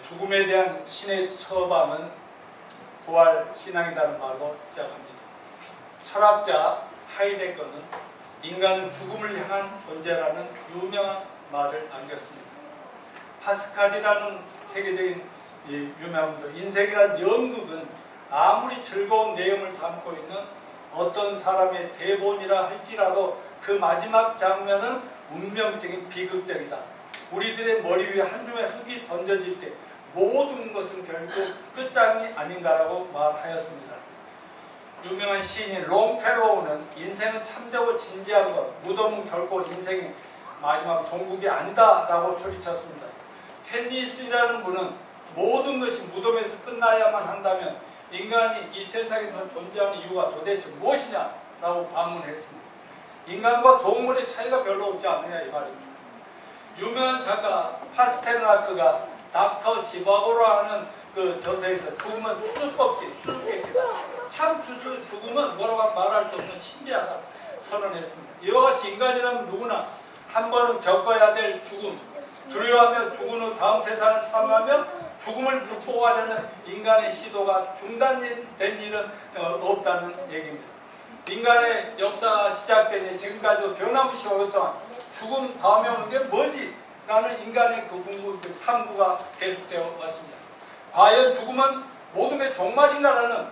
죽음에 대한 신의 처방은 부활 신앙이라는 말로 시작합니다. 철학자 하이데거는 인간은 죽음을 향한 존재라는 유명한 말을 남겼습니다. 파스칼이라는 세계적인 유명한 분도 인생이란 연극은 아무리 즐거운 내용을 담고 있는 어떤 사람의 대본이라 할지라도 그 마지막 장면은 운명적인 비극적이다. 우리들의 머리 위에 한 줌의 흙이 던져질 때 모든 것은 결국 끝장이 아닌가라고 말하였습니다. 유명한 시인인 롱펠로우는 인생은 참되고 진지한 것, 무덤은 결코 인생의 마지막 종국이 아니다 라고 소리쳤습니다. 켄니스라는 분은 모든 것이 무덤에서 끝나야만 한다면 인간이 이 세상에서 존재하는 이유가 도대체 무엇이냐라고 반문했습니다. 인간과 동물의 차이가 별로 없지 않느냐 이 말입니다. 유명한 작가 파스테르나크가 닥터 지바고로 하는 그 저서에서 죽음은 수수껍질, 수수께끼다. 참 죽음은 뭐라고 말할 수 없는 신비하다 선언했습니다. 이와 같이 인간이라면 누구나 한 번은 겪어야 될 죽음, 두려워하며 죽은 후 다음 세상을 사모하며 죽음을 극복하려는 인간의 시도가 중단된 일은 없다는 얘기입니다. 인간의 역사가 시작되니 지금까지도 변함없이 오랫동안 죽음 다음에 오는 게 뭐지? 라는 인간의 그 궁금, 그 탐구가 계속되어 왔습니다. 과연 죽음은 모둠의 종말인가라는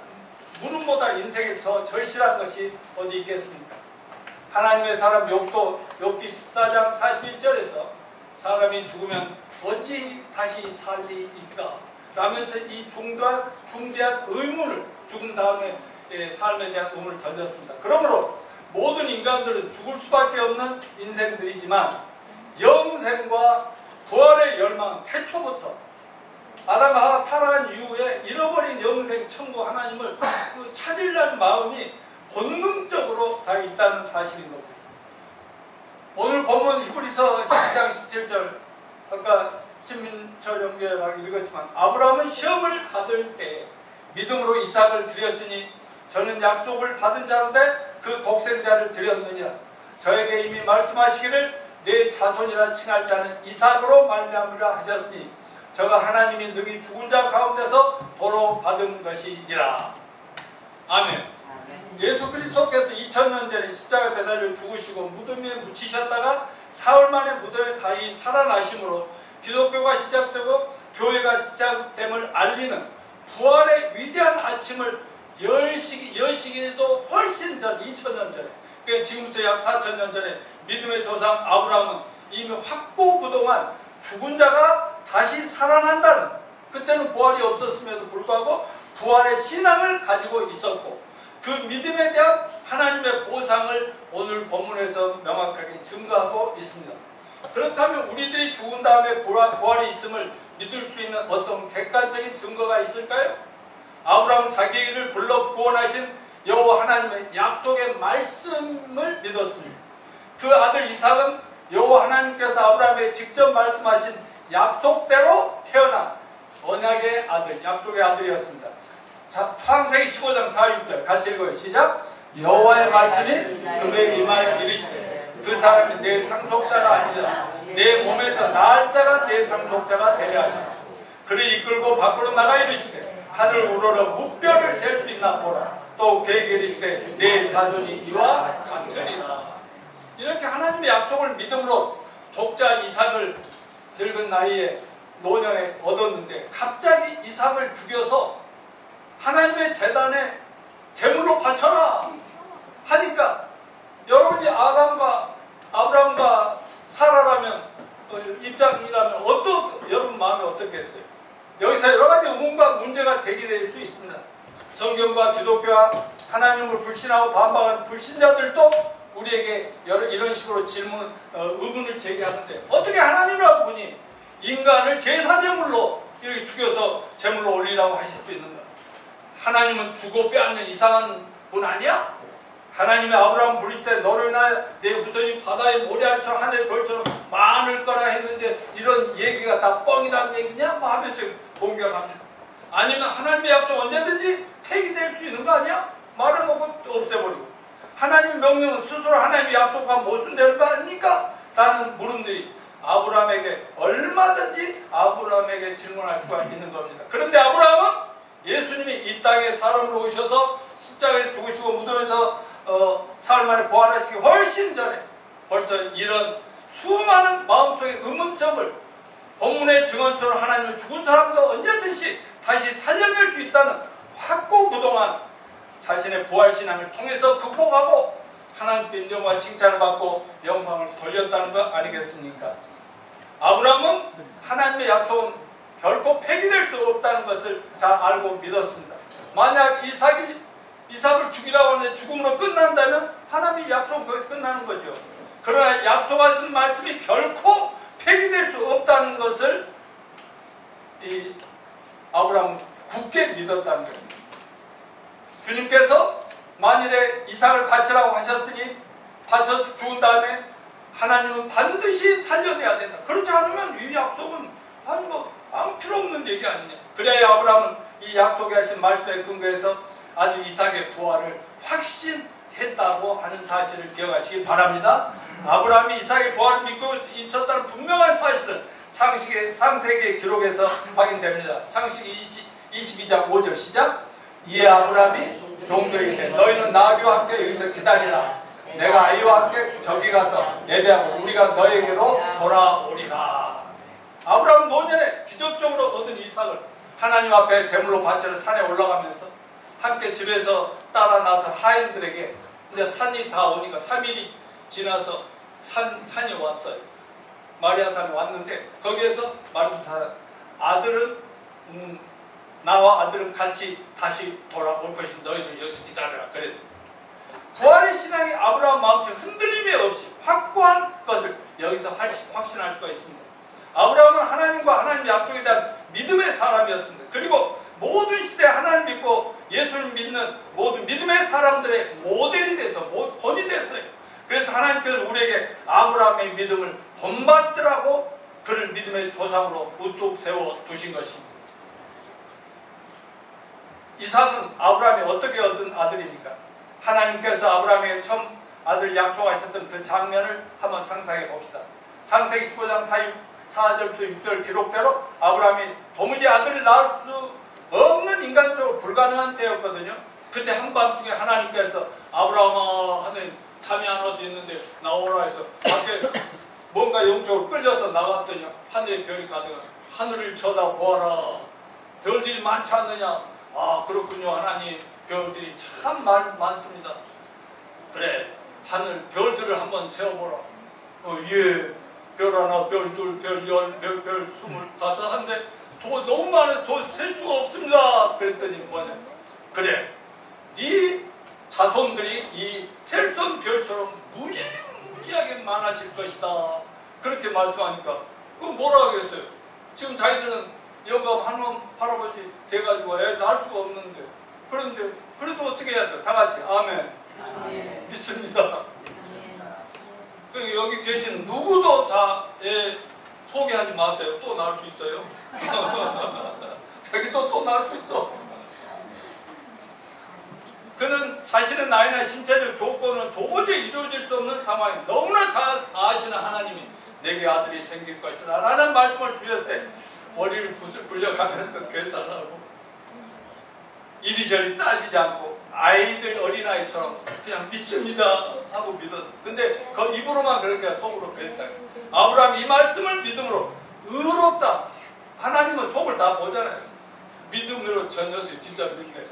물음보다 인생에 더 절실한 것이 어디 있겠습니까? 하나님의 사람 욥기 14장 41절에서 사람이 죽으면 어찌 다시 살리이까? 라면서 이 중대한 의문을 죽은 다음에 삶에 대한 의문을 던졌습니다. 그러므로 모든 인간들은 죽을 수밖에 없는 인생들이지만 영생과 부활의 열망은 태초부터 아담과 하와가 타락한 이후에 잃어버린 영생 천국 하나님을 찾으려는 마음이 본능적으로 다 있다는 사실인 겁니다. 오늘 본문 히브리서 12장 17절 아까 신민철 연구회가 읽었지만 아브라함은 시험을 받을 때 믿음으로 이삭을 드렸으니 저는 약속을 받은 자인데 그 독생자를 드렸느니라. 저에게 이미 말씀하시기를 내 자손이라 칭할 자는 이삭으로 말미암으라 하셨으니 저가 하나님이 능히 죽은 자 가운데서 도로 받은 것이니라. 아멘. 예수 그리스도께서 2000년 전에 십자가에 매달려 죽으시고 무덤 위에 묻히셨다가 사흘 만에 무덤에 다시 살아나심으로 기독교가 시작되고 교회가 시작됨을 알리는 부활의 위대한 아침을 열시기에도 훨씬 전 2000년 전에 그러니까 지금부터 약 4000년 전에 믿음의 조상 아브라함은 이미 확고부동한 죽은 자가 다시 살아난다는 그때는 부활이 없었음에도 불구하고 부활의 신앙을 가지고 있었고 그 믿음에 대한 하나님의 보상을 오늘 본문에서 명확하게 증거하고 있습니다. 그렇다면 우리들이 죽은 다음에 부활이 있음을 믿을 수 있는 어떤 객관적인 증거가 있을까요? 아브라함은 자기를 불러 구원하신 여호와 하나님의 약속의 말씀을 믿었습니다. 그 아들 이삭은 여호와 하나님께서 아브라함에게 직접 말씀하신 약속대로 태어난 언약의 아들, 약속의 아들이었습니다. 자, 창세기 15장 4-6절 같이 읽어요. 시작. 여호와의 말씀이 그에게 임하여 이르시되 그 사람이 내 상속자가 아니라 내 몸에서 낳을 자가 내 상속자가 되려 하시라. 그를 이끌고 밖으로 나가 이르시되 하늘 우러러 무뼈를 셀 수 있나 보라. 또 그에게 이르시되 내 자손이 이와 같으리라. 이렇게 하나님의 약속을 믿음으로 독자 이삭을 늙은 나이에 노년에 얻었는데 갑자기 이삭을 죽여서 하나님의 제단에 제물로 바쳐라 하니까 여러분이 아브라함과 사라라면 입장이라면 여러분 마음이 어떻겠어요? 여기서 여러 가지 의문과 문제가 제기될 수 있습니다. 성경과 기독교와 하나님을 불신하고 반박하는 불신자들도 우리에게 이런 식으로 의문을 제기하는데 어떻게 하나님이라는 분이 인간을 제사제물로 이렇게 죽여서 제물로 올리라고 하실 수 있는가? 하나님은 주고 빼앗는 이상한 분 아니야? 하나님의 아브라함 부르실 때 너로 인하여 내 후손이 바다의 모래알처럼 하늘의 별처럼 많을 거라 했는데 이런 얘기가 다 뻥이라는 얘기냐? 뭐 하면서 공격합니다. 아니면 하나님의 약속 언제든지 폐기될 수 있는 거 아니야? 말을 먹고 없애버리고 하나님의 명령은 스스로 하나님의 약속과 무슨 되는 거 아닙니까? 라는 물음들이 아브라함에게 얼마든지 아브라함에게 질문할 수가 있는 겁니다. 그런데 아브라함은 예수님이 이 땅에 사람으로 오셔서 십자가에 죽으시고 무덤에서 사흘 만에 부활하시기 훨씬 전에 벌써 이런 수많은 마음속의 의문점을 본문의 증언처럼 하나님을 죽은 사람도 언제든지 다시 살려낼 수 있다는 확고부동한 자신의 부활신앙을 통해서 극복하고 하나님께 인정과 칭찬을 받고 영광을 돌렸다는 것 아니겠습니까? 아브라함은 하나님의 약속은 결코 폐기될 수 없다는 것을 잘 알고 믿었습니다. 만약 이삭을 죽이라고 하는데 죽음으로 끝난다면 하나님의 약속은 거기서 끝나는 거죠. 그러나 약속하신 말씀이 결코 폐기될 수 없다는 것을 이 아브라함은 굳게 믿었다는 겁니다. 주님께서 만일에 이삭을 바치라고 하셨으니 바쳐서 죽은 다음에 하나님은 반드시 살려내야 된다. 그렇지 않으면 이 약속은 아무 필요 없는 얘기 아니냐. 그래야 아브라함은 이 약속에 하신 말씀에 근거해서 아주 이삭의 부활을 확신했다고 하는 사실을 기억하시기 바랍니다. 아브라함이 이삭의 부활을 믿고 있었다는 분명한 사실은 창세기 기록에서 확인됩니다. 창세기 22장 5절 시작. 이에 아브라함이 종들에게 이르되 너희는 나귀와 함께 여기서 기다리라. 내가 아이와 함께 저기 가서 예배하고 우리가 너에게로 돌아오리라. 아브라함은 노년에 기적적으로 얻은 이삭을 하나님 앞에 제물로 바치러 산에 올라가면서 함께 집에서 따라 나서 하인들에게 이제 산이 다 오니까 3일이 지나서 산이 왔어요. 마리아산에 왔는데 거기에서 마리아산 아들은 나와 아들은 같이 다시 돌아올 것이니 너희들 여기서 기다려라. 그래서 부활의 신앙이 아브라함 마음속에 흔들림이 없이 확고한 것을 여기서 확신할 수가 있습니다. 아브라함은 하나님과 하나님 약속에 대한 믿음의 사람이었습니다. 그리고 모든 시대에 하나님 믿고 예수를 믿는 모든 믿음의 사람들의 모델이 돼서 본이 됐어요. 그래서 하나님께서 우리에게 아브라함의 믿음을 본받으라고 그를 믿음의 조상으로 우뚝 세워두신 것입니다. 이삭은 아브라함이 어떻게 얻은 아들입니까? 하나님께서 아브라함에게 처음 아들 약속하셨던 그 장면을 한번 상상해 봅시다. 창세기 15장 4절부터 6절 기록대로 아브라함이 도무지 아들을 낳을 수 없는 인간적으로 불가능한 때였거든요. 그때 한밤중에 하나님께서 아브라함아 하는 잠이 안 와서 있는데 나오라 해서 밖에 뭔가 영적으로 끌려서 나갔더니 하늘에 별이 가득한 하늘을 쳐다보아라. 별들이 많지 않느냐. 아 그렇군요. 하나님 별들이 참 많습니다. 그래 하늘 별들을 한번 세어보라. 예. 별 하나, 별 둘, 별 열, 별 25 한데 너무 많아서 셀 수가 없습니다. 그랬더니 뭐냐? 그래, 네 자손들이 이 셀선 별처럼 무지하게 많아질 것이다. 그렇게 말씀하니까 그럼 뭐라 하겠어요? 지금 자기들은 영감 할아버지 돼가지고 애 낳을 수가 없는데 그런데 그래도 어떻게 해야 돼요? 다 같이 아멘. 믿습니다. 여기 계신 누구도 다 포기하지 마세요. 또 낳을 수 있어요. 자기도 또 낳을 수 있어. 그는 자신의 나이나 신체적 조건은 도저히 이루어질 수 없는 상황이 너무나 잘 아시는 하나님이 내게 아들이 생길 것이라 라는 말씀을 주실 때 머리를 굴려가면서 계산하고 이리저리 따지지 않고 아이들 어린아이처럼 그냥 믿습니다 하고 믿었어. 근데 그 입으로만 그렇게 속으로 그랬다. 아브라함 이 말씀을 믿음으로 의롭다. 하나님은 속을 다 보잖아요. 믿음으로 저 녀석이 진짜 믿네.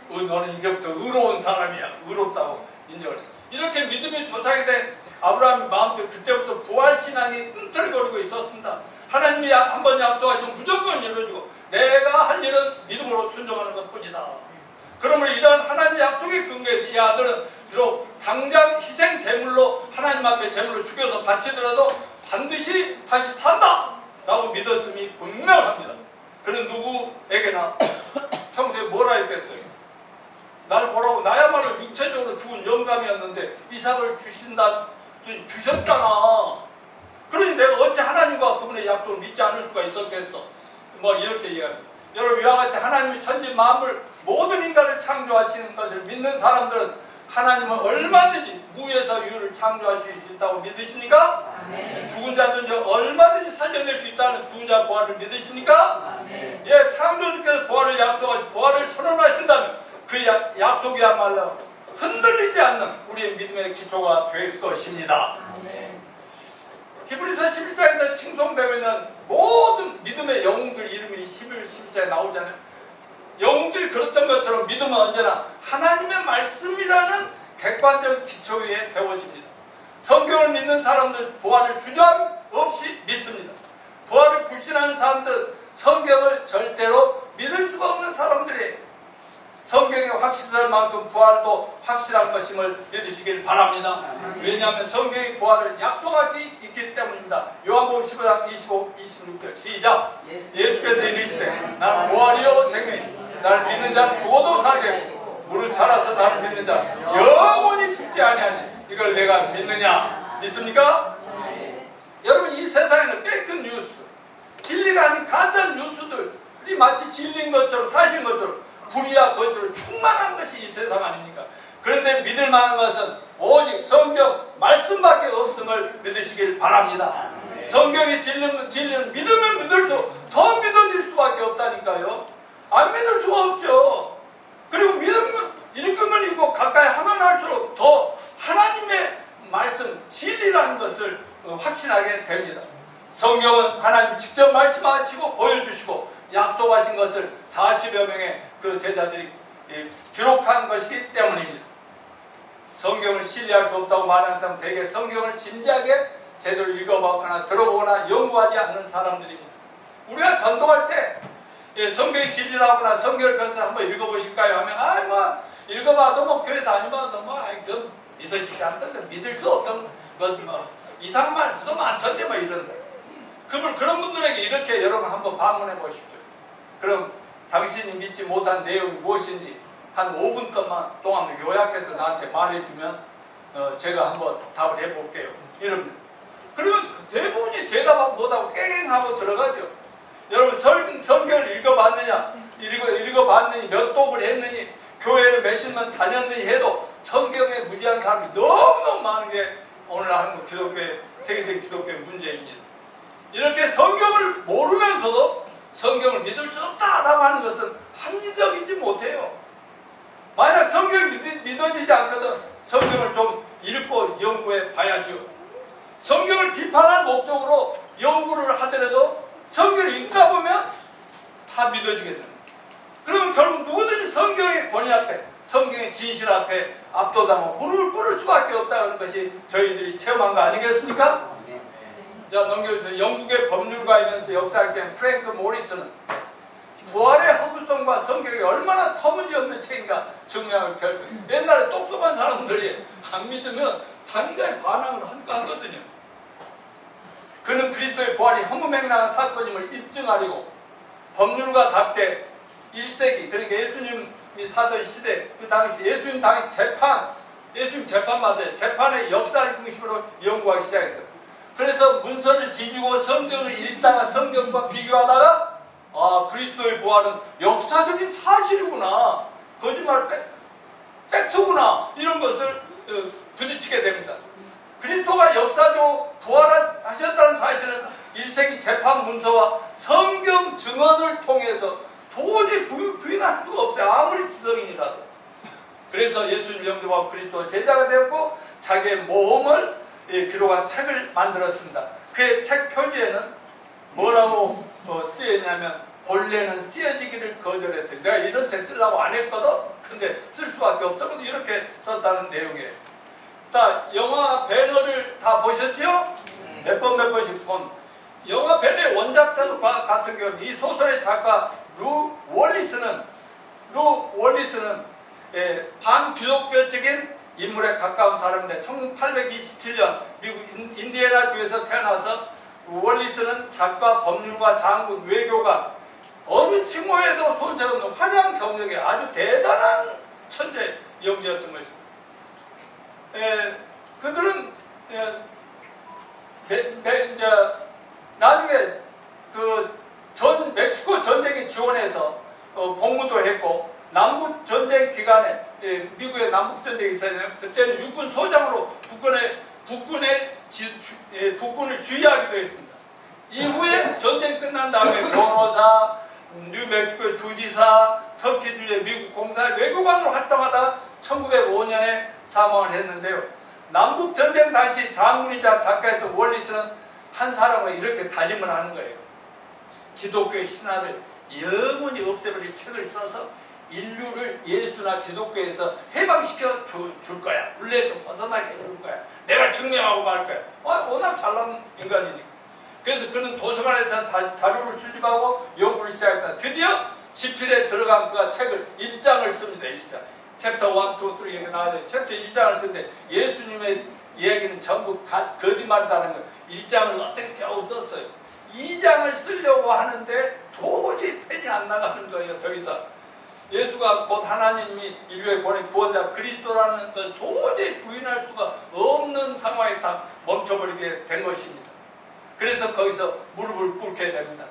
너는 이제부터 의로운 사람이야. 의롭다고 인정을 해. 이렇게 믿음이 조작이 된 아브라함의 마음속에 그때부터 부활신앙이 꿈틀거리고 있었습니다. 하나님이 한번 약속하시면 무조건 이루어지고 내가 할 일은 믿음으로 순종하는 것뿐이다. 그러므로 이러한 하나님의 약속의 근거에서 이 아들은 비록 당장 희생 제물로 하나님 앞에 제물을 죽여서 바치더라도 반드시 다시 산다 라고 믿었음이 분명합니다. 그는 누구에게나 평소에 뭐라 했겠어요? 나를 보라고 나야말로 육체적으로 죽은 영감이었는데 이삭을 주셨잖아. 그러니 내가 어찌 하나님과 그분의 약속을 믿지 않을 수가 있었겠어? 뭐 이렇게 이야기합니다. 여러분 이와 같이 하나님이 천지 만물 모든 인간을 창조하시는 것을 믿는 사람들은 하나님은 얼마든지 무에서 유를 창조하실 수 있다고 믿으십니까? 아멘. 죽은 자든지 얼마든지 살려낼 수 있다는 죽은 자 부활을 믿으십니까? 아멘. 예, 창조주께서 부활을 약속하시 부활을 선언하신다면 그 약속이야말로 흔들리지 않는 우리의 믿음의 기초가 될 것입니다. 아멘. 히브리서 11장에서 칭송되고 있는 모든 믿음의 영웅들 이름이 히브리서 11장에 나오잖아요. 영웅들이 그렇던 것처럼 믿음은 언제나 하나님의 말씀이라는 객관적 기초 위에 세워집니다. 성경을 믿는 사람들 부활을 주저함 없이 믿습니다. 부활을 불신하는 사람들은 성경을 절대로 믿을 수가 없는 사람들이에요. 성경의 확실할 만큼 부활도 확실한 것임을 믿으시길 바랍니다. 왜냐하면 성경의 부활을 약속하고 있기 때문입니다. 요한복음 15장 25, 26절 시작. 예수께서 이르시되 나는 부활이요 생명이요 나를 믿는 자는 죽어도 살게 하고 무릇 살아서 나를 믿는 자 영원히 죽지 아니하니 이걸 내가 믿느냐? 믿습니까? 여러분 이 세상에는 페이크 뉴스, 진리가 아닌 가짜 뉴스들이 마치 진리인 것처럼 사실인 것처럼 불의와 거짓으로 충만한 것이 이 세상 아닙니까? 그런데 믿을 만한 것은 오직 성경 말씀밖에 없음을 믿으시길 바랍니다. 성경이 진리는 믿으면 믿을수록 더 믿어질 수밖에 없다니까요. 안 믿을 수가 없죠. 그리고 읽으면 읽고 가까이 하면 할수록 더 하나님의 말씀 진리라는 것을 확신하게 됩니다. 성경은 하나님 직접 말씀하시고 보여주시고 약속하신 것을 40여 명의 그 제자들이 기록한 것이기 때문입니다. 성경을 신뢰할 수 없다고 말하는 사람은 대개 성경을 진지하게 제대로 읽어보거나 들어보거나 연구하지 않는 사람들입니다. 우리가 전도할 때 성경이 진리라거나 성경을 그래서 한번 읽어보실까요? 하면 뭐 읽어봐도 뭐 교회 다니봐도 뭐 그 믿어지지 않던데 믿을 수 없던 것 뭐 이상한 말도 많던데 뭐 이런다. 그런 분들에게 이렇게 여러분 한번 반문해 보십시오. 그럼 당신이 믿지 못한 내용이 무엇인지 한 5분 동안 요약해서 나한테 말해주면 제가 한번 답을 해볼게요. 이럽니다. 그러면 대부분이 대답 못하고 깽하고 들어가죠. 여러분 성경을 읽어봤느니 몇 독을 했느니 교회를 몇십년 다녔느니 해도 성경에 무지한 사람이 너무너무 많은 게 오늘 한국 기독교의 세계적인 기독교의 문제입니다. 이렇게 성경을 모르면서도 성경을 믿을 수 없다라고 하는 것은 합리적이지 못해요. 만약 성경이 믿어지지 않거든 성경을 좀 읽고 연구해 봐야죠. 성경을 비판할 목적으로 연구를 하더라도 성경을 읽다 보면 다 믿어지게 됩니다. 그러면 결국 누구든지 성경의 권위 앞에 성경의 진실 앞에 압도당하고 무릎을 꿇을 수밖에 없다는 것이 저희들이 체험한 거 아니겠습니까? 자, 넘겨주세요. 영국의 법률가이면서 역사학자인 프랭크 모리스는 부활의 허구성과 성경이 얼마나 터무니없는 책인가 증명을 결정. 옛날에 똑똑한 사람들이 안 믿으면 당장에 반항을 하거든요. 그는 그리스도의 부활이 허무맹랑한 사건임을 입증하려고 법률가답게 1세기 그러니까 예수님이 사던 시대 그 당시 예수님 당시 예수님 재판받아요. 재판의 역사를 중심으로 연구하기 시작했어요. 그래서 문서를 뒤지고 성경을 읽다가 성경과 비교하다가 그리스도의 부활은 역사적인 사실이구나, 거짓말 팩트구나, 이런 것을 부딪히게 됩니다. 그리스도가 역사적으로 부활하셨다는 사실은 1세기 재판 문서와 성경 증언을 통해서 도저히 부인할 수가 없어요. 아무리 지성인이라도. 그래서 예수님 영접하고 그리스도 제자가 되었고 자기의 모험을 기록한 책을 만들었습니다. 그의 책 표지에는 뭐라고 쓰여있냐면 본래는 쓰여지기를 거절했대. 내가 이런 책 쓰려고 안 했거든. 근데 쓸 수밖에 없었거든. 이렇게 썼다는 내용이에요. 자, 영화 배너를 다 보셨죠? 몇 번씩 본. 영화 배너의 원작자도 같은 경우 이 소설의 작가 루 월리스는 반기독교적인 인물에 가까운 사람인데 1827년 미국 인디애나주에서 태어나서 월리스는 작가, 법률가, 장군, 외교관 어느 칭호에도 손색없는 화려한 경력의 아주 대단한 천재 영재였던 것입니다. 그들은 나중에 그 멕시코 전쟁에 지원해서 복무도 했고 남북 전쟁 기간에 미국의 남북 전쟁이 있었잖아요. 그때는 육군 소장으로 북군을 지휘하기도 했습니다. 이후에 전쟁 끝난 다음에 변호사, 뉴멕시코의 주지사, 터키주의 미국 공사 외교관으로 활동하다 1905년에 사망을 했는데요. 남북 전쟁 당시 장군이자 작가였던 월리스는 한 사람과 이렇게 다짐을 하는 거예요. 기독교의 신화를 영원히 없애버릴 책을 써서 인류를 예수나 기독교에서 해방시켜 줄 거야. 굴레에서 벗어나게 해줄 거야. 내가 증명하고 말 거야. 워낙 잘난 인간이니까. 그래서 그는 도서관에서 자료를 수집하고 연구를 시작했다. 드디어 지필에 들어간 그가 책을 1장을 씁니다. 1장. 챕터 1, 2, 3 이렇게 나와요. 챕터 1장을 쓰는데 예수님의 이야기는 전부 거짓말이라는 거. 1장을 어떻게 겨우 썼어요. 2장을 쓰려고 하는데 도저히 펜이 안 나가는 거예요. 더 이상. 예수가 곧 하나님이 인류에 보낸 구원자 그리스도라는 걸 도저히 부인할 수가 없는 상황에 다 멈춰버리게 된 것입니다. 그래서 거기서 무릎을 꿇게 됩니다.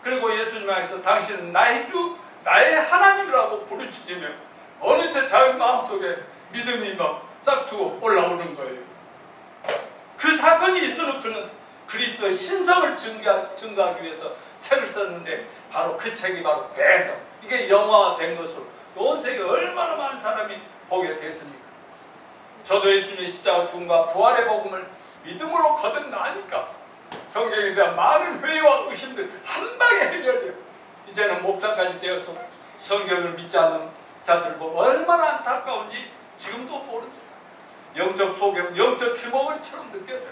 그리고 예수님께서 당신은 나의 주, 나의 하나님이라고 부르짖으며 어느새 자기 마음속에 믿음이 막 싹트고 올라오는 거예요. 그 사건이 있어도 그는 그리스도의 신성을 증거하기 위해서 책을 썼는데 바로 그 책이 바로 베놈. 이게 영화화된 것으로 온 세계 얼마나 많은 사람이 보게 됐습니까? 저도 예수님의 십자가 죽음과 부활의 복음을 믿음으로 거듭나니까 성경에 대한 많은 회의와 의심들 한 방에 해결돼요. 이제는 목사까지 되어서 성경을 믿지 않는 자들 보면 얼마나 안타까운지 지금도 모릅니다. 영적 소경, 영적 기머거리처럼 느껴져요.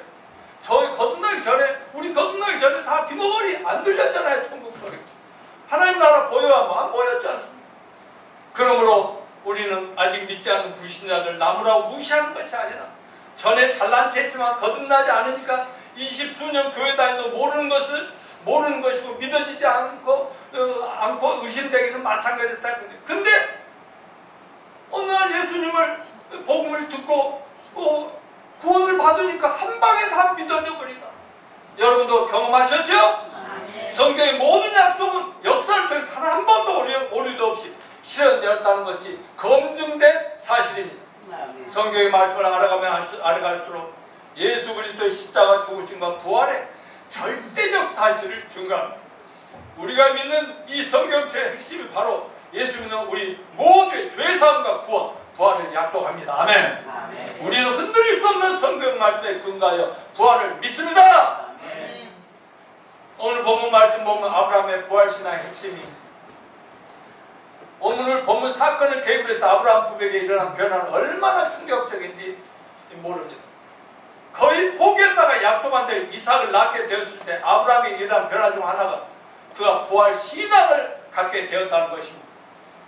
저희 거듭나기 전에, 우리 거듭나기 전에 다 기머거리 안 들렸잖아요. 천국 소리. 하나님 나라 보여하면 안 보였지 않습니까? 그러므로 우리는 아직 믿지 않는 불신자들 나무라고 무시하는 것이 아니라 전에 잘난 체 했지만 거듭나지 않으니까 20수년 교회 다니도 모르는 것이고 믿어지지 않고 의심되기는 마찬가지다. 근데 어느 날 예수님을 복음을 듣고 구원을 받으니까 한 방에 다 믿어져 버리다. 여러분도 경험하셨죠? 성경의 모든 약속은 역사를 통해 단 한 번도 오류도 없이 실현되었다는 것이 검증된 사실입니다. 성경의 말씀을 알아갈수록 예수 그리스도의 십자가 죽으심과 부활의 절대적 사실을 증거합니다. 우리가 믿는 이 성경책의 핵심이 바로 예수 믿는 우리 모두의 죄사함과 부활을 약속합니다. 아멘. 아멘. 우리는 흔들릴 수 없는 성경 말씀에 근거하여 부활을 믿습니다. 아멘. 오늘 본문 말씀 보면 아브라함의 부활신앙의 핵심입니다. 오늘 본문 사건을 계기로 해서 아브라함 부백에 일어난 변화는 얼마나 충격적인지 모릅니다. 거의 포기했다가 약속한 대로 이삭을 낳게 되었을 때 아브라함이 일어난 변화 중 하나가 그가 부활 신앙을 갖게 되었다는 것입니다.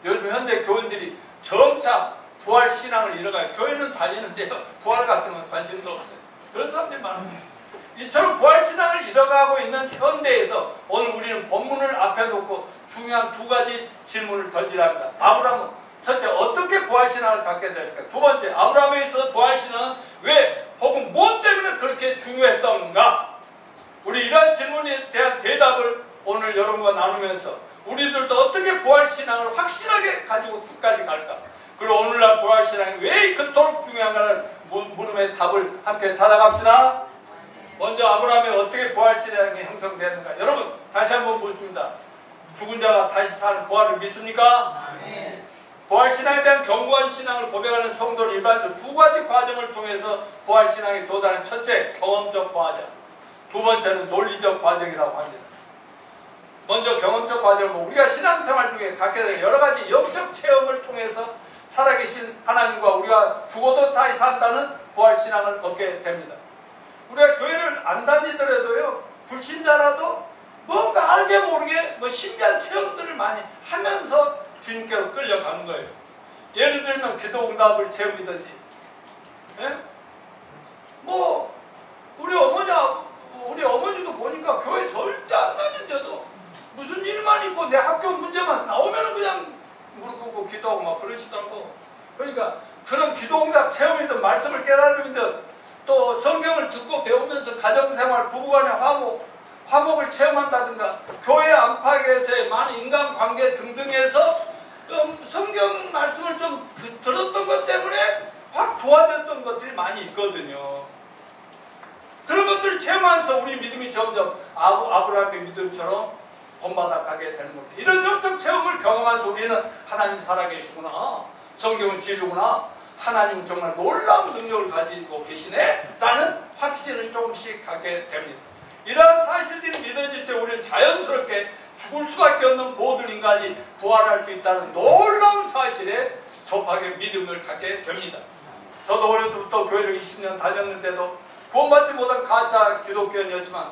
요즘 현대 교인들이 점차 부활 신앙을 잃어가요. 교회는 다니는데요. 부활 같은 건 관심도 없어요. 그런 사람들이 많아요. 이처럼 부활 신앙을 잃어가고 있는 현대에서 오늘 우리는 본문을 앞에 놓고 중요한 두 가지 질문을 던지려 합니다. 아브라함은 첫째 어떻게 부활 신앙을 갖게 될까? 두 번째 아브라함에 있어서 부활 신앙은 왜 혹은 무엇 때문에 그렇게 중요했던가? 우리 이러한 질문에 대한 대답을 오늘 여러분과 나누면서 우리들도 어떻게 부활 신앙을 확실하게 가지고 끝까지 갈까? 그리고 오늘날 부활 신앙이 왜 그토록 중요한가를 물음의 답을 함께 찾아갑시다. 먼저 아브라함이 어떻게 부활 신앙이 형성되는가? 여러분 다시 한번 묻습니다. 죽은 자가 다시 사는 부활을 믿습니까? 아멘. 부활 신앙에 대한 견고한 신앙을 고백하는 성도는 일반적으로 두 가지 과정을 통해서 부활 신앙에 도달하는 첫째 경험적 과정, 두 번째는 논리적 과정이라고 합니다. 먼저 경험적 과정은 우리가 신앙생활 중에 갖게 되는 여러 가지 영적 체험을 통해서 살아계신 하나님과 우리가 죽어도 다시 산다는 부활 신앙을 얻게 됩니다. 우리가 교회를 안 다니더라도요, 불신자라도 뭔가 알게 모르게 신기한 체험들을 많이 하면서 주님께로 끌려가는 거예요. 예를 들면 기도 응답을 체험이든지, 예? 우리 어머니도 보니까 교회 절대 안 다니는데도 무슨 일만 있고 내 학교 문제만 나오면 그냥 무릎 꿇고 기도하고 막 그러시더라고. 그러니까 그런 기도 응답 체험이든 말씀을 깨달음이든 또 성경을 듣고 배우면서 가정생활, 부부간의 화목을 체험한다든가 교회 안팎에서의 많은 인간관계 등등에서 성경 있거든요. 그런 것들을 체험하면서 우리 믿음이 점점 아브라함의 믿음처럼 본받아 가게 되는 겁니다. 이런 영적 체험을 경험하면서 우리는 하나님 살아계시구나, 성경은 진리구나, 하나님은 정말 놀라운 능력을 가지고 계시네 라는 확신을 조금씩 갖게 됩니다. 이러한 사실들이 믿어질 때 우리는 자연스럽게 죽을 수밖에 없는 모든 인간이 부활할 수 있다는 놀라운 사실에 접하게 믿음을 갖게 됩니다. 저도 어려서부터 교회를 20년 다녔는데도 구원받지 못한 가짜 기독교인이었지만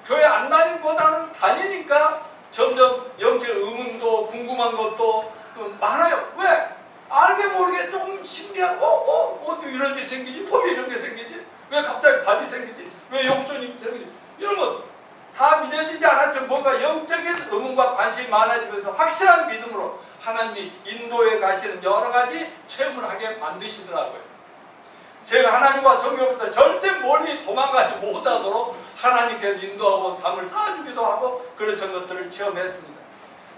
교회 안 다니기보다는 다니니까 점점 영적 의문도 궁금한 것도 많아요. 왜? 알게 모르게 조금 신기한 어디 이런 게 생기지? 왜 이런 게 생기지? 왜 갑자기 밥이 생기지? 왜 용돈이 생기지? 이런 것 다 믿어지지 않았지만 뭔가 영적인 의문과 관심이 많아지면서 확실한 믿음으로 하나님이 인도에 가시는 여러 가지 체험을 하게 만드시더라고요. 제가 하나님과 성경부터 절대 멀리 도망가지 못하도록 하나님께서 인도하고 담을 쌓아주기도 하고 그런 것들을 체험했습니다.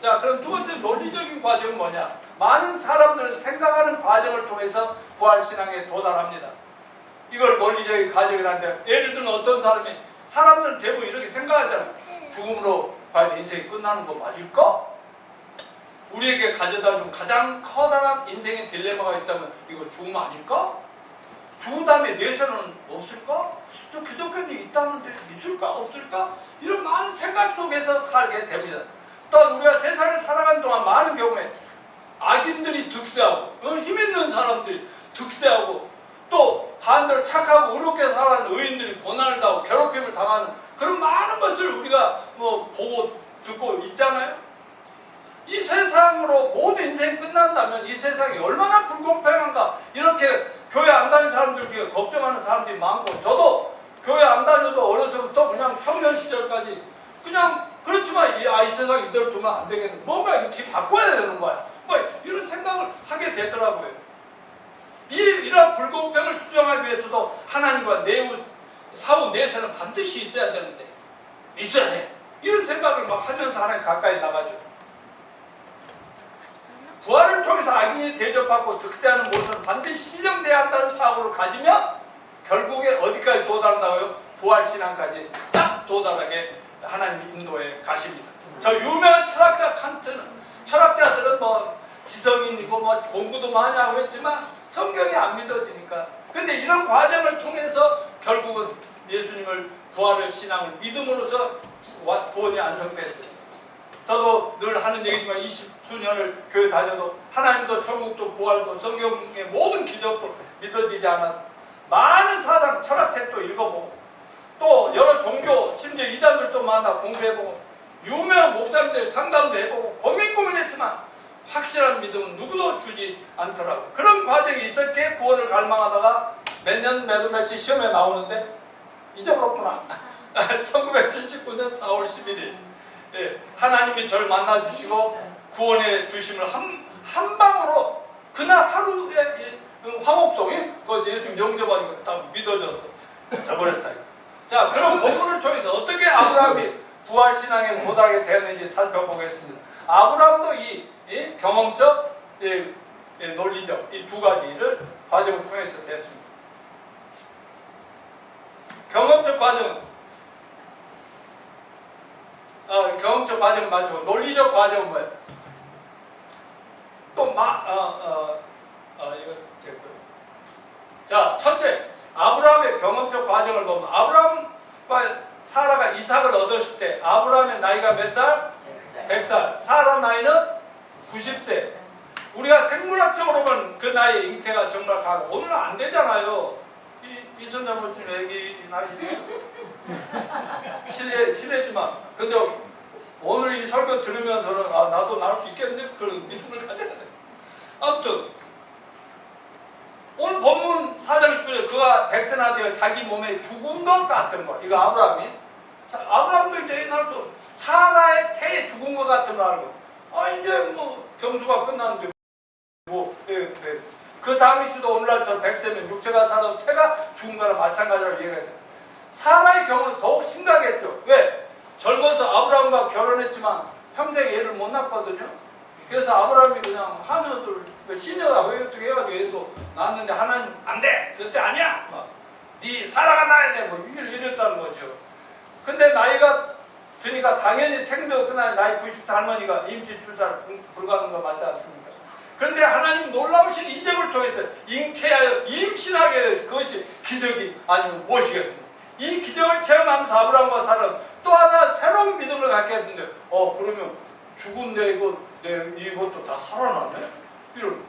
자, 그럼 두 번째 논리적인 과정은 뭐냐? 많은 사람들은 생각하는 과정을 통해서 부활신앙에 도달합니다. 이걸 논리적인 과정이라는데, 예를 들면 어떤 사람들은 대부분 이렇게 생각하잖아요. 죽음으로 과연 인생이 끝나는 거 맞을까? 우리에게 가져다준 가장 커다란 인생의 딜레마가 있다면 이거 죽음 아닐까? 죽은 다음에 내세는 없을까? 저 기독교인이 있다는데 믿을까? 없을까? 이런 많은 생각 속에서 살게 됩니다. 또한 우리가 세상을 살아가는 동안 많은 경우에 악인들이 득세하고 힘 있는 사람들이 득세하고 또 반대로 착하고 의롭게 살아가는 의인들이 고난을 당하고 괴롭힘을 당하는 그런 많은 것을 우리가 보고 듣고 있잖아요. 이 세상으로 모든 인생이 끝난다면 이 세상이 얼마나 불공평한가. 이렇게 교회 안 다니는 사람들 중에 걱정하는 사람들이 많고, 저도 교회 안 다녀도 어려서부터 그냥 청년 시절까지 그냥 그렇지만 이 세상 이대로 두면 안 되겠네, 뭔가 이렇게 바꿔야 되는 거야, 이런 생각을 하게 되더라고요. 이러한 불공평을 수정하기 위해서도 하나님과 사후 내세는 반드시 있어야 되는데, 있어야 돼, 이런 생각을 막 하면서 하나님 가까이 나가죠. 부활을 통해서 악인이 대접받고 득세하는 모습은 반드시 실현돼야 한다는 사고를 가지면 결국에 어디까지 도달한다고요? 부활신앙까지 딱 도달하게 하나님 인도에 가십니다. 저 유명한 철학자 칸트는, 철학자들은 지성인이고 공부도 많이 하고 했지만 성경이 안 믿어지니까, 근데 이런 과정을 통해서 결국은 예수님을 부활의 신앙을 믿음으로써 구원이 완성됐어요. 저도 늘 하는 얘기지만 20수년을 교회 다녀도 하나님도 천국도 부활도 성경의 모든 기적도 믿어지지 않아서 많은 사상 철학책도 읽어보고 또 여러 종교 심지어 이단들도 만나 공부해보고 유명한 목사님들 상담도 해보고 고민했지만 확실한 믿음은 누구도 주지 않더라고요. 그런 과정이 있을 때 구원을 갈망하다가 몇 년 며칠 시험에 나오는데 잊어버렸구나. 1979년 4월 11일 하나님이 저를 만나주시고 구원의 주심을 한 방으로 그날 하루에 화목동에 거기서 예수님 영접하니까 딱 믿어져서 저버렸다. 자, 그런 본문을 통해서 어떻게 아브라함이 부활신앙에 도달하게 되었는지 살펴보겠습니다. 아브라함도 이 경험적, 논리적 이 두 가지를 과정을 통해서 됐습니다. 경험적 과정은 맞고 논리적 과정은 뭐예요? 이거 됐고요. 자, 첫째, 아브라함의 경험적 과정을 보면 아브라함과 사라가 이삭을 얻었을 때 아브라함의 나이가 몇 살? 100살. 사라 나이는 90세. 우리가 생물학적으로 보면 그 나이의 잉태가 정말 가고, 오늘은 안 되잖아요. 이선자분 지금 애기 나시네요. 실례지만, 근데 오늘 이 설교 들으면서는 나도 낳을 수 있겠네, 그런 믿음을 가져야 돼. 아무튼 오늘 본문 4장 19절 그가 백세나 되어 자기 몸에 죽은 것 같은 거, 이거 아브라함이. 아브라함도 이제 옛날서 사라의 태에 죽은 것 같은 거 알고, 이제 경수가 끝났는데 그 당시도 오늘날처럼 100세면 육체가 살아도 태가 죽은 거랑 마찬가지라고 얘기해요. 사라의 경우는 더욱 심각했죠. 왜? 젊어서 아브라함과 결혼했지만 평생 애를 못 낳았거든요. 그래서 아브라함이 그냥 하면들 시녀가 왜 어떻게 해가지고 애도 낳았는데 하나님 안 돼! 절대 아니야! 네 사라가 나야 돼. 뭐 이랬다는 거죠. 근데 나이가 드니까 당연히 생도 그날 나이 90세 할머니가 임시 출산을 불가하는 거 맞지 않습니까? 그런데 하나님 놀라우신 이적을 통해서 잉태하여 임신하게 해서 그것이 기적이 아니면 무엇이겠습니까? 이 기적을 체험하면서 아브라함과 사라는 또 하나 새로운 믿음을 갖게 했는데 그러면 죽은데 이것도 다 살아나네? 이런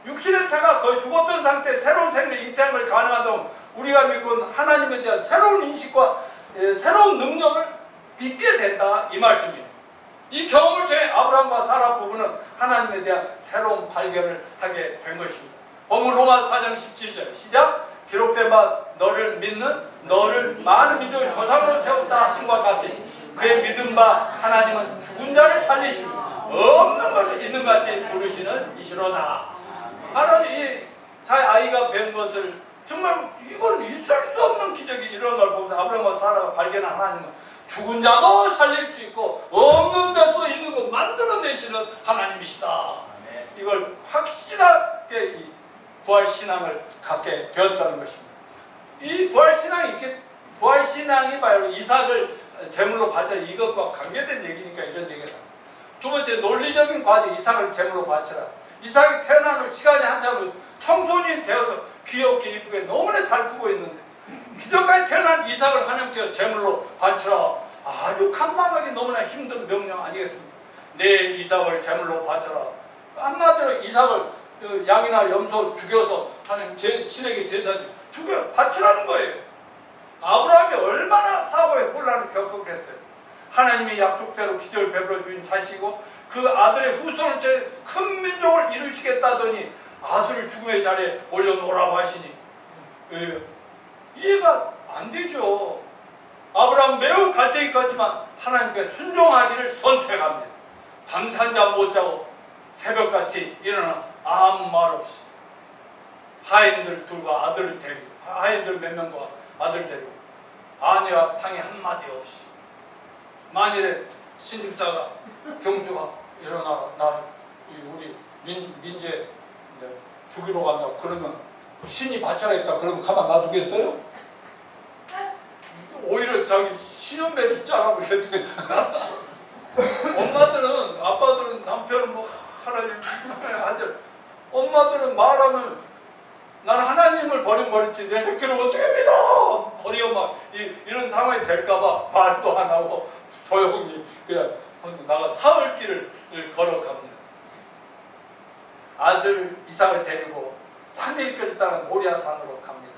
육신의 태가 거의 죽었던 상태에 새로운 생명 잉태함을 가능하다면 우리가 믿고 하나님에 대한 새로운 인식과 새로운 능력을 믿게 된다 이 말씀입니다. 이 경험을 통해 아브라함과 사라 부부는 하나님에 대한 새로운 발견을 하게 된 것입니다. 본문 로마서 4장 17절 시작. 기록된 바 너를 믿는 너를 많은 민족의 조상으로 세웠다 하신과 같이 그의 믿은 바 하나님은 죽은 자를 살리시고 없는 것을 있는 같이 부르시는 이시로다. 하나님 이 자기 아이가 뵌 것을 정말 이건 있을 수 없는 기적이 이런 걸 보면서 아브라함과 사라가 발견한 하나님은 죽은 자도 살릴 수 있고 없는 데도 있는 거 만들어내시는 하나님이시다. 이걸 확실하게 이 부활신앙을 갖게 되었다는 것입니다. 이 부활신앙이 바로 이삭을 제물로 바쳐 이것과 관계된 얘기니까 이런 얘기다. 두 번째 논리적인 과정 이삭을 제물로 바치라. 이삭이 태어난 후 시간이 한참 청소년이 되어서 귀엽게 이쁘게 너무나 잘 크고 있는데 기적까지 태어난 이삭을 하나님께 제물로 바치라. 아주 감당하기 너무나 힘든 명령 아니겠습니까? 내 이삭을 제물로 바쳐라. 한마디로 이삭을 양이나 염소 죽여서 하나님 신에게 제사지 죽여 바치라는 거예요. 아브라함이 얼마나 사고의 혼란을 겪었겠어요. 하나님의 약속대로 기적을 베풀어 주신 자식이고 그 아들의 후손을 통해 큰 민족을 이루시겠다더니 아들을 죽음의 자리에 올려놓으라고 하시니 이해가 안 되죠. 아브라함 매우 갈등이 컸지만 하나님께 순종하기를 선택합니다. 밤산잠 못 자고 새벽같이 일어나 아무 말 없이 하인들 둘과 아들을 데리고 하인들 몇 명과 아들 데리고 아내와 상의 한마디 없이 만일에 신집사가 경수가 일어나 나 우리 민재 죽이러 간다고 그러면 신이 바쳐야겠다 그러면 가만 놔두겠어요? 오히려 자기 신혼배 있잖아 그랬더니 엄마들은 아빠들은 남편은 뭐 하나님 아들 엄마들은 말하면 나는 하나님을 버리지 내 새끼를 어떻게 믿어 버려 막 이런 상황이 될까봐 말도 안 하고 조용히 그냥 나가 사흘길을 걸어갑니다. 아들 이삭을 데리고 3일길을 따라 모리아산으로 갑니다.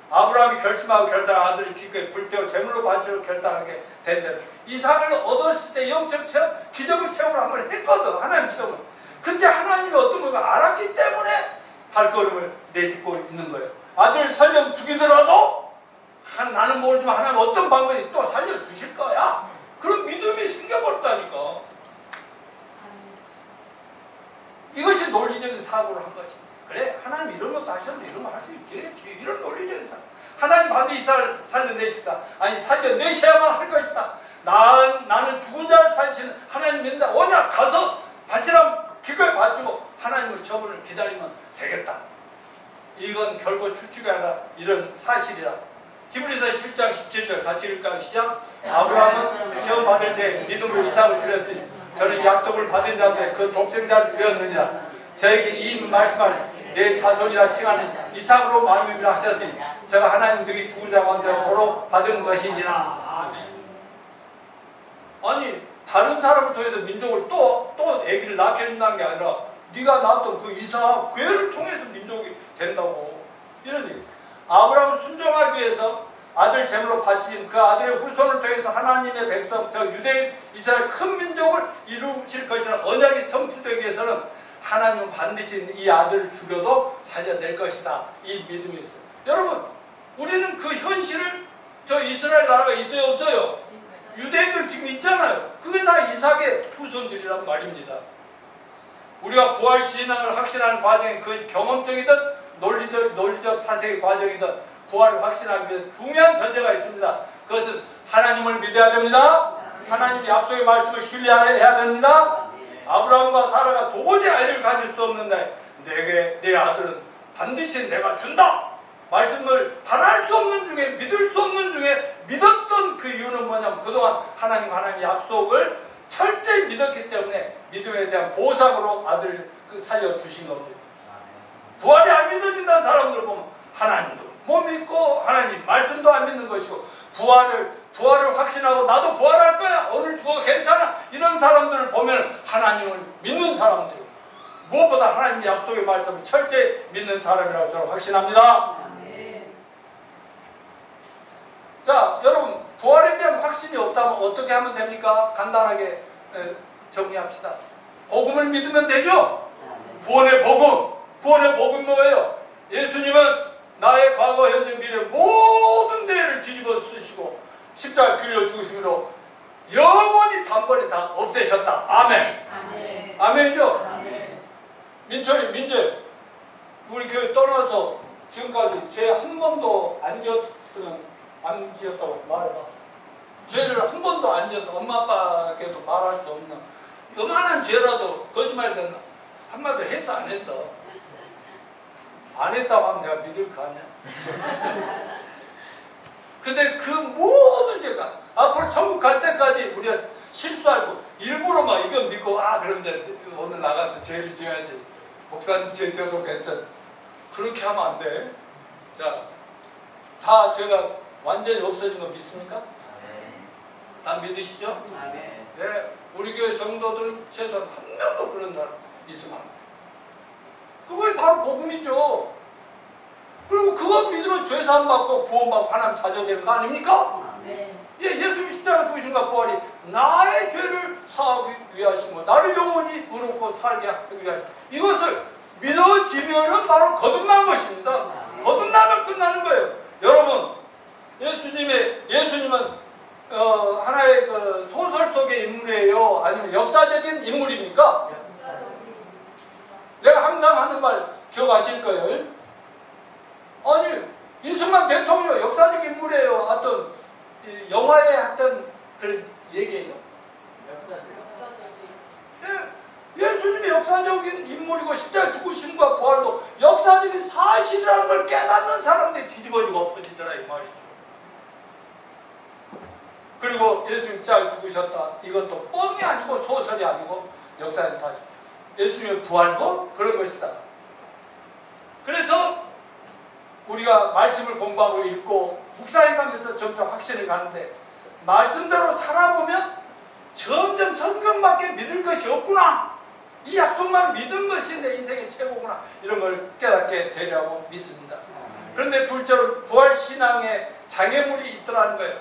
아브라함이 결심하고 결단한 아들을 기꺼이 불태워 제물로 바치러 결단하게 된 대로 이삭을 얻었을 때 영적 체험, 기적을 체험을 한번 했거든. 하나님 체험을. 근데 하나님이 어떤 걸 알았기 때문에 발걸음을 내딛고 있는 거예요. 아들 살려 죽이더라도 나는 모르지만 하나님 어떤 방법이 또 살려주실 거야. 그런 믿음이 생겨버렸다니까. 이것이 논리적인 사고를 한 거지. 그래 하나님 이런 것도 하셨는데 이런 거 할 수 있지. 이런 논리적인 사고. 하나님 반드시 이삭을 살려내시다. 아니 살려내셔야만 할 것이다. 나는 죽은 자를 살리시는 하나님 믿는다. 오냐 가서 바치라면 기꺼이 바치고 하나님의 처분을 기다리면 되겠다. 이건 결코 추측이 아니라 이런 사실이라. 히브리서 11장 17절 같이 읽을까요? 시작. 아브라함은 시험 받을 때 믿음으로 이삭을 드렸으니 저는 약속을 받은 자인데 그 독생자를 드렸느니라. 저에게 이 말씀을 내 자손이라 칭하는 이삭으로 말미암아 하셨으니 제가 하나님 등이 죽은 자 가운데 도로 받은 것이니라. 아멘. 아니 다른 사람을 통해서 민족을 또 아기를 낳게 해준다는 게 아니라 네가 낳았던 그 이삭 그 애를 통해서 민족이 된다고 이런 얘기. 아브라함을 순종하기 위해서 아들 제물로 바치신 그 아들의 후손을 통해서 하나님의 백성 저 유대인 이스라엘 큰 민족을 이루실 것이라는 언약이 성취되기 위해서는 하나님은 반드시 이 아들을 죽여도 살려낼 것이다. 이 믿음이 있어요. 여러분 우리는 그 현실을 저 이스라엘 나라가 있어요 없어요? 있어요. 유대인들 지금 있잖아요. 그게 다 이삭의 후손들이란 말입니다. 우리가 부활신앙을 확신하는 과정이 그 경험적이든 논리적 사색의 과정이든 부활을 확신하기 위해서 중요한 전제가 있습니다. 그것은 하나님을 믿어야 됩니다. 하나님의 약속의 말씀을 신뢰해야 됩니다. 아브라함과 사라가 도저히 아이를 가질 수 없는데 내게 내 아들은 반드시 내가 준다. 말씀을 바랄 수 없는 중에, 믿을 수 없는 중에 믿었던 그 이유는 뭐냐면 그동안 하나님의 약속을 철저히 믿었기 때문에 믿음에 대한 보상으로 아들을 살려주신 겁니다. 부활이 안 믿어진다는 사람들 보면 하나님도 못 믿고 하나님 말씀도 안 믿는 것이고, 부활을 확신하고 나도 부활할 거야, 오늘 죽어 괜찮아, 이런 사람들을 보면 하나님을 믿는 사람들, 무엇보다 하나님의 약속의 말씀을 철저히 믿는 사람이라고 저는 확신합니다. 자, 여러분, 부활에 대한 확신이 없다면 어떻게 하면 됩니까? 간단하게 정리합시다. 복음을 믿으면 되죠? 구원의 복음 뭐예요? 예수님은 나의 과거, 현재, 미래 모든 죄를 뒤집어 쓰시고 십자가에 빌려 죽으심으로 영원히 단번에 다 없애셨다. 아멘. 아멘이죠? 아멘. 민재, 우리 교회 떠나서 지금까지 죄 한 번도 안 지었다고 말해봐. 죄를 한 번도 안 지어서 엄마 아빠에게도 말할 수 없는 요만한 죄라도 거짓말든 한마디 했어 안 했어? 안 했다고 하면 내가 믿을 거 아니야? 근데 그 모든 죄가 앞으로 천국 갈 때까지 우리가 실수하고 일부러 막 이건 믿고 그런데 오늘 나가서 죄를 지어야지, 목사님 죄 지어도 괜찮아, 그렇게 하면 안 돼. 자, 다 죄가 완전히 없어진 거 믿습니까? 다 믿으시죠? 네, 우리 교회 성도들 최소한 한 명도 그런 사람 있으면 안 돼. 그게 바로 복음이죠. 그리고 그거 믿으면 죄사함 받고 구원받고 하나님 찾아되는 거 아닙니까? 예수님 십자가 죽으신 것 부활이 나의 죄를 사하기 위하신 거, 나를 영원히 의롭고 살게 하기 위하신 거, 이것을 믿어지면은 바로 거듭난 것입니다. 거듭나면 끝나는 거예요. 여러분, 예수님은 하나의 그 소설 속의 인물이에요? 아니면 역사적인 인물입니까? 내가 항상 하는 말 기억하실 거예요. 아니, 이승만 대통령 역사적 인물이에요? 어떤 영화에 했던 그런 얘기예요? 예수님이 역사적인 인물이고 십자가에 죽으심과 부활도 역사적인 사실이라는 걸 깨닫는 사람들이 뒤집어지고 엎어지더라 이 말이죠. 그리고 예수님 십자가에 죽으셨다, 이것도 뻥이 아니고 소설이 아니고 역사의 사실. 예수님의 부활도 그런 것이다. 그래서 우리가 말씀을 공부하고 읽고 묵상해 가면서 점점 확신을 가는데, 말씀대로 살아보면 점점 성경밖에 믿을 것이 없구나, 이 약속만 믿은 것이 내 인생의 최고구나, 이런 걸 깨닫게 되리라고 믿습니다. 그런데 둘째로 부활신앙에 장애물이 있더라는 거예요.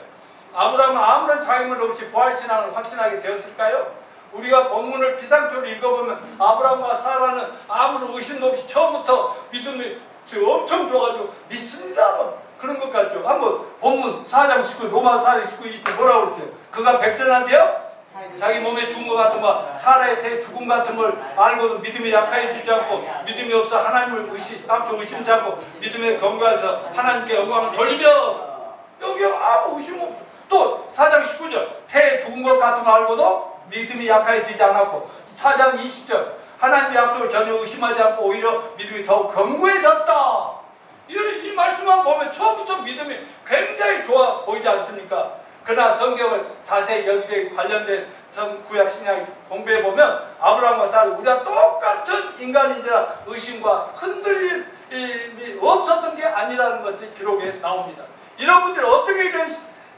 아브라함은 아무런 장애물 없이 부활신앙을 확신하게 되었을까요? 우리가 본문을 피상적으로 읽어보면 아브라함과 사라는 아무런 의심도 없이 처음부터 믿음이 엄청 좋아가지고 믿습니다, 그런 것 같죠. 한번 본문 4장 19, 로마 4장 19, 20절 뭐라고 그랬어요? 그가 백성한테요? 자기 몸에 죽은 것 같은 거, 사라의 태 죽음 같은 걸 알고도 믿음이 약해지지 않고, 믿음이 없어 하나님을 앞서 의심치 않고 믿음에 건강해서 하나님께 영광을 돌리며, 여기 아무 의심 없어. 또 4장 19절 태에 죽은 것 같은 거 알고도 믿음이 약해지지 않았고, 4장 20절 하나님의 약속을 전혀 의심하지 않고 오히려 믿음이 더욱 견고해졌다. 이 말씀만 보면 처음부터 믿음이 굉장히 좋아 보이지 않습니까? 그러나 성경을 자세히 여기저기 관련된 구약 신약 공부해보면 아브라함과 사라, 우리가 똑같은 인간인지라 의심과 흔들림이 없었던 게 아니라는 것이 기록에 나옵니다. 이런 분들이 어떻게 이런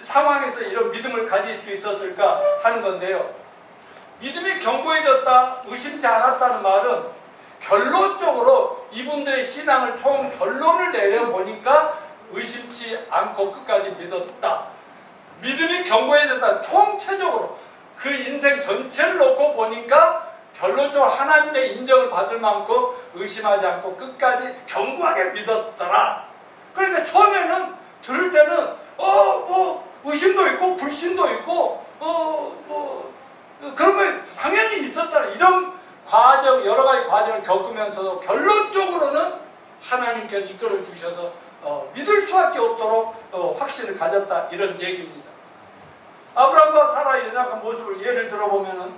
상황에서 이런 믿음을 가질 수 있었을까 하는 건데요. 믿음이 견고해졌다, 의심치 않았다는 말은 결론적으로 이분들의 신앙을 총 결론을 내려보니까 의심치 않고 끝까지 믿었다. 믿음이 견고해졌다. 총체적으로 그 인생 전체를 놓고 보니까 결론적으로 하나님의 인정을 받을 만큼 의심하지 않고 끝까지 견고하게 믿었더라. 그러니까 처음에는 들을 때는 의심도 있고 불신도 있고 그런 거 당연히 있었다. 이런 과정, 여러 가지 과정을 겪으면서도 결론적으로는 하나님께서 이끌어 주셔서 믿을 수밖에 없도록 확신을 가졌다, 이런 얘기입니다. 아브라함과 사라의 연약한 모습을 예를 들어보면은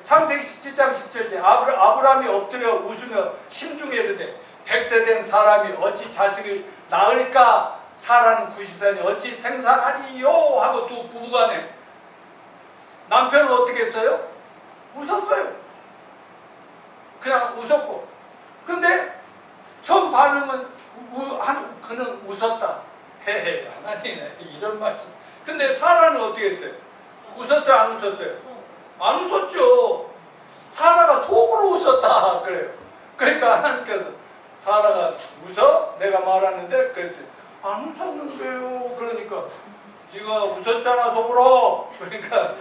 창세기 17장 17절 아브라함이 엎드려 웃으며 심중에 이르되 100세 된 사람이 어찌 자식을 낳을까? 사라는 90세니 어찌 생산하리요? 하고 두 부부간에 남편은 어떻게 했어요? 웃었어요. 그냥 웃었고. 근데 처음 반응은 그는 웃었다. 헤헤, 하나님네 이런 말씀. 근데 사라는 어떻게 했어요? 웃었어요? 안 웃었어요? 안 웃었죠. 사라가 속으로 웃었다 그래요. 그러니까 하나님께서 사라가 웃어? 내가 말하는데 그랬더니 안 웃었는데요. 그러니까 네가 웃었잖아 속으로. 그러니까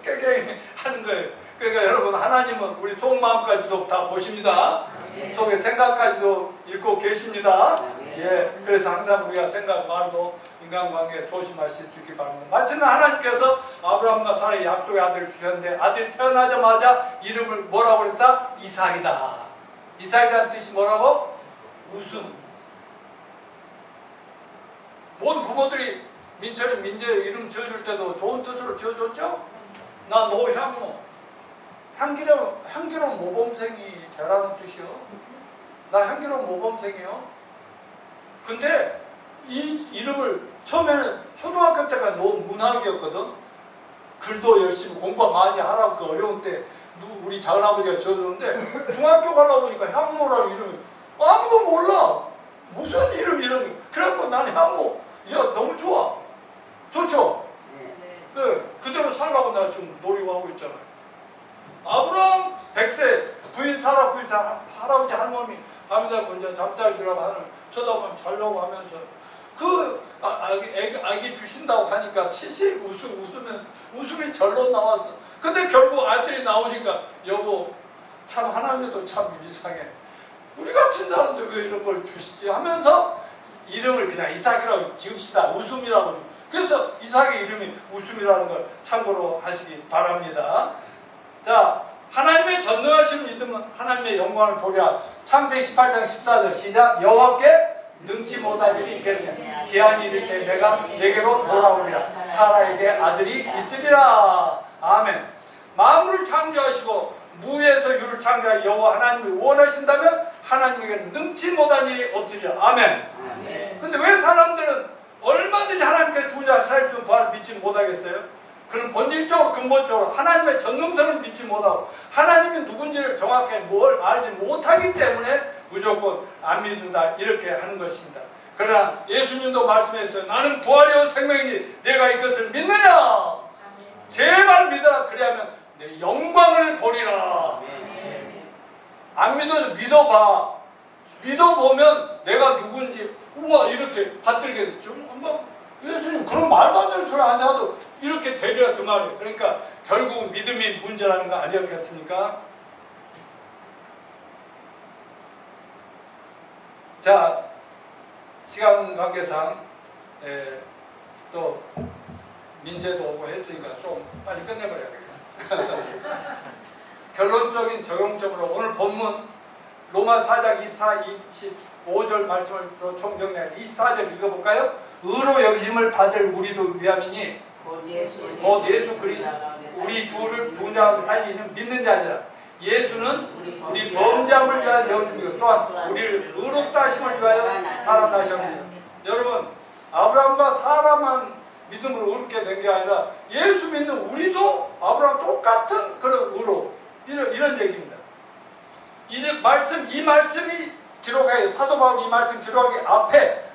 깨갱 하는 거예요. 그러니까 여러분, 하나님은 우리 속마음까지도 다 보십니다. 속의 생각까지도 읽고 계십니다. 예, 그래서 항상 우리가 생각, 말도 인간관계 조심하실 수 있기 바랍니다. 마침내 하나님께서 아브라함과 사라의 약속의 아들을 주셨는데 아들이 태어나자마자 이름을 뭐라고 그랬다? 이삭이다. 이삭이라는 뜻이 뭐라고? 웃음. 모든 부모들이 민철이 민재 이름 지어줄 때도 좋은 뜻으로 지어줬죠? 나 노향모. 향기로운 모범생이 되라는 뜻이요. 나 향기로운 모범생이요. 근데 이 이름을 처음에는 초등학교 때가 너무 문학이었거든. 글도 열심히 공부 많이 하라고 그 어려운 때 우리 작은아버지가 지어줬는데 중학교 가려고 보니까 향모라는 이름이 아무도 몰라. 무슨 이름 이런 거. 그래갖고 난 향모. 야, 너무 좋아. 좋죠? 네. 그대로 살라고 나 지금 노리고 하고 있잖아요. 아브라함 100세 부인 사라 부인 할아버지 할머니 밤이다 먼저 잠자리 들어가 하는 쳐다보면 자려고 하면서 그 아기 주신다고 하니까 치식 웃으면서 웃음이 절로 나왔어. 근데 결국 아들이 나오니까 여보 참 하나님도 참 이상해. 우리 같은 사람들 왜 이런 걸 주시지 하면서 이름을 그냥 이삭이라고 지읍시다. 웃음이라고. 그래서 이삭의 이름이 웃음이라는 걸 참고로 하시기 바랍니다. 자, 하나님의 전능하신 믿음은 하나님의 영광을 보랴. 창세기 18장 14절 시작. 여호와께 능치 못할 일이 있겠느냐. 기한이 이를 때 내가 내게로 돌아오리라. 사라에게 아들이 있으리라. 아멘. 만물을 창조하시고 무에서 유를 창조한 여호와 하나님이 원하신다면 하나님에게 능치 못할 일이 없으리라. 아멘. 근데 왜 사람들은 얼마든지 하나님께 주자 살수 부활을 믿지 못하겠어요? 그는 본질적으로 근본적으로 하나님의 전능성을 믿지 못하고 하나님이 누군지를 정확하게 뭘 알지 못하기 때문에 무조건 안 믿는다 이렇게 하는 것입니다. 그러나 예수님도 말씀했어요. 나는 부활이요 생명이니 내가 이것을 믿느냐? 제발 믿어라. 그래야면 내 영광을 보리라. 안 믿어도 믿어봐. 믿어보면 내가 누군지 우와 이렇게 받들게 됐죠. 예수님 그런 말도 안 되는 소리 안 해도 이렇게 되리라 그 말이에요. 그러니까 결국 믿음이 문제라는 거 아니었겠습니까? 자, 시간 관계상 또 민재도 오고 했으니까 좀 빨리 끝내버려야 되겠습니다. 결론적인 적용적으로 오늘 본문 로마 4장 24, 25절 말씀을 총정리해 24절 읽어볼까요? 의로 여기심을 받을 우리도 위함이니 곧 예수 그리스도 우리 주를 죽은 자 가운데 살리는 믿는 자 아니라 예수는 우리 범죄함을 위하여 내어 죽이고 또한 우리를 의롭다 하심을 위하여 살아나셨습니다. 여러분, 아브라함과 사라만 믿음으로 의롭게 된 게 아니라 예수 믿는 우리도 아브라함 똑같은 그런 의로 이런 얘기입니다. 이 말씀이 기록하여 사도 바울 이 말씀 기록하기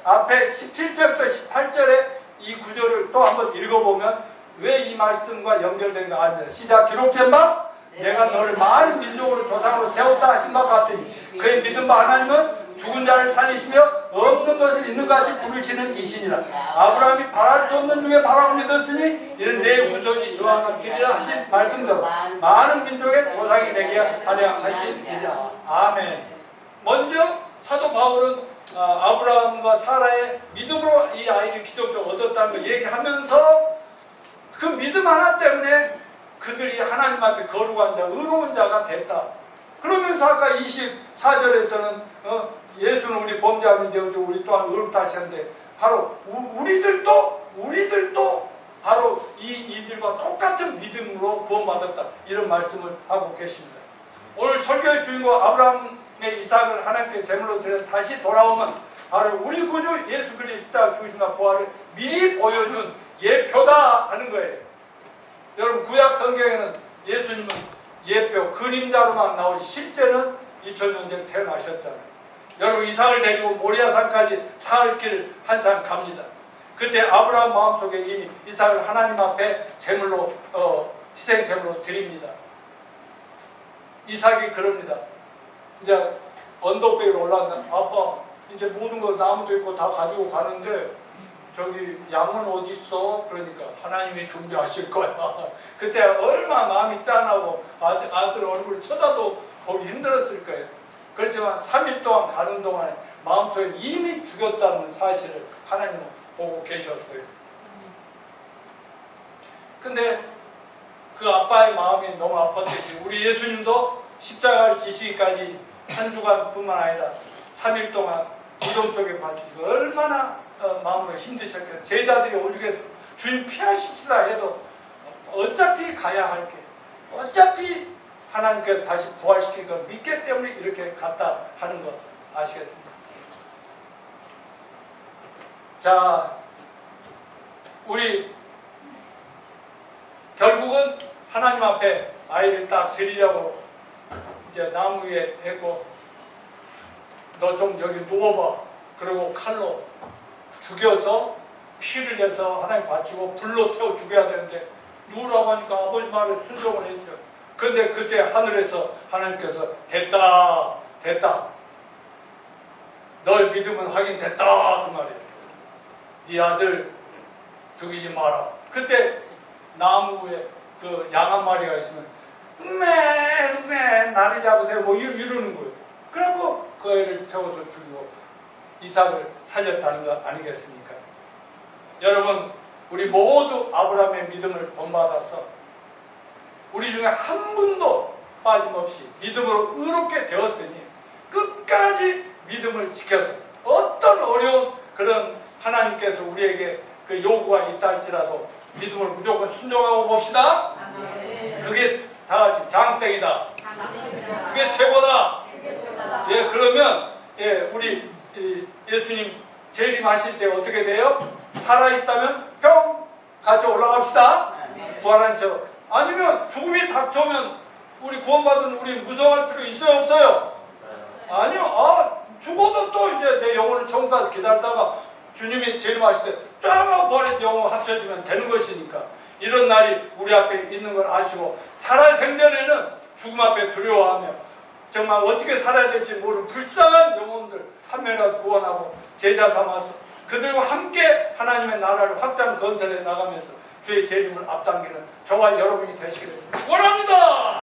앞에 17절부터 18절에 이 구절을 또 한번 읽어보면 왜 이 말씀과 연결된가 합니다. 시작. 기록된 바 내가 너를 많은 민족으로 조상으로 세웠다 하신 바 같으니 그의 믿은 바 하나님은 죽은 자를 살리시며 없는 것을 있는 것 같이 부르시는 이시니라. 아브라함이 바랄 수 없는 중에 바라고 믿었으니 이는 내 후손이 이와 같으리라 하신 말씀대로 많은 민족의 조상이 되게 하려 하시니라. 아멘. 먼저 사도 바울은 아브라함과 사라의 믿음으로 이 아이를 기적적으로 얻었다는 걸 얘기하면서 그 믿음 하나 때문에 그들이 하나님 앞에 거룩한 자, 의로운 자가 됐다. 그러면서 아까 24절에서는 예수는 우리 범죄함이 되어주고 우리 또한 의롭다 하셨는데 바로 우리들도 바로 이들과 똑같은 믿음으로 구원받았다. 이런 말씀을 하고 계십니다. 오늘 설교의 주인공 아브라함의 이삭을 하나님께 제물로 드려 다시 돌아오면 바로 우리 구주 예수 그리스도가 죽으심과 부활을 미리 보여준 예표다 하는 거예요. 여러분 구약 성경에는 예수님은 예표, 그림자로만 나오지 실제는 2000년 전에 태어나셨잖아요. 여러분 이삭을 데리고 모리아산까지 사흘 길을 한참 갑니다. 그때 아브라함 마음속에 이미 이삭을 하나님 앞에 제물로 희생 제물로 드립니다. 이삭이 그럽니다. 이제 언덕배기로 올라간다. 아빠 이제 모든 거 나무도 있고 다 가지고 가는데 저기 양은 어디 있어? 그러니까 하나님이 준비하실 거야. 그때 얼마나 마음이 짠하고 아들 얼굴 쳐다도 보기 힘들었을 거예요. 그렇지만 3일 동안 가는 동안에 마음속에 이미 죽였다는 사실을 하나님은 보고 계셨어요. 근데 그 아빠의 마음이 너무 아팠듯이 우리 예수님도 십자가를 지시기까지 한 주간뿐만 아니라 3일 동안 무덤 속에 갇히시고 얼마나 마음으로 힘드셨겠어요. 제자들이 오죽해서 주님 피하십시다 해도 어차피 가야 할게, 어차피 하나님께서 다시 부활시킬 걸 믿기 때문에 이렇게 갔다 하는 거 아시겠습니까? 자, 우리 결국은 하나님 앞에 아이를 딱 드리려고 이제 나무 위에 했고 너 좀 여기 누워봐. 그리고 칼로 죽여서 피를 내서 하나님 바치고 불로 태워 죽여야 되는데 누우라고 하니까 아버지 말에 순종을 했죠. 근데 그때 하늘에서 하나님께서 됐다 너의 믿음은 확인됐다 그 말이에요. 네 아들 죽이지 마라. 그때 나무 위에 그 양 한 마리가 있으면 음메 나를 잡으세요 뭐 이러는 거예요. 그래갖고 그 애를 태워서 죽이고 이삭을 살렸다는 거 아니겠습니까? 여러분 우리 모두 아브라함의 믿음을 본받아서 우리 중에 한 분도 빠짐없이 믿음으로 의롭게 되었으니 끝까지 믿음을 지켜서 어떤 어려운 그런 하나님께서 우리에게 그 요구가 있다 할지라도 믿음을 무조건 순종하고 봅시다. 그게 다 같이 장땡이다. 그게 최고다. 예, 그러면 예, 우리 예수님 재림하실 때 어떻게 돼요? 살아있다면 평 같이 올라갑시다. 부활한 처럼. 아니면 죽음이 닥쳐오면 우리 구원받은 우리 무서워할 필요 있어요 없어요? 아니요. 죽어도 또 이제 내 영혼을 천국 가서 기다리다가 주님이 재림하실 때 쫙 부활해서 영혼 합쳐지면 되는 것이니까 이런 날이 우리 앞에 있는 걸 아시고 살아생전에는 죽음 앞에 두려워하며 정말 어떻게 살아야 될지 모르는 불쌍한 영혼들 한 명이라도 구원하고 제자 삼아서 그들과 함께 하나님의 나라를 확장 건설해 나가면서 주의 재림을 앞당기는 저와 여러분이 되시기를 축원합니다.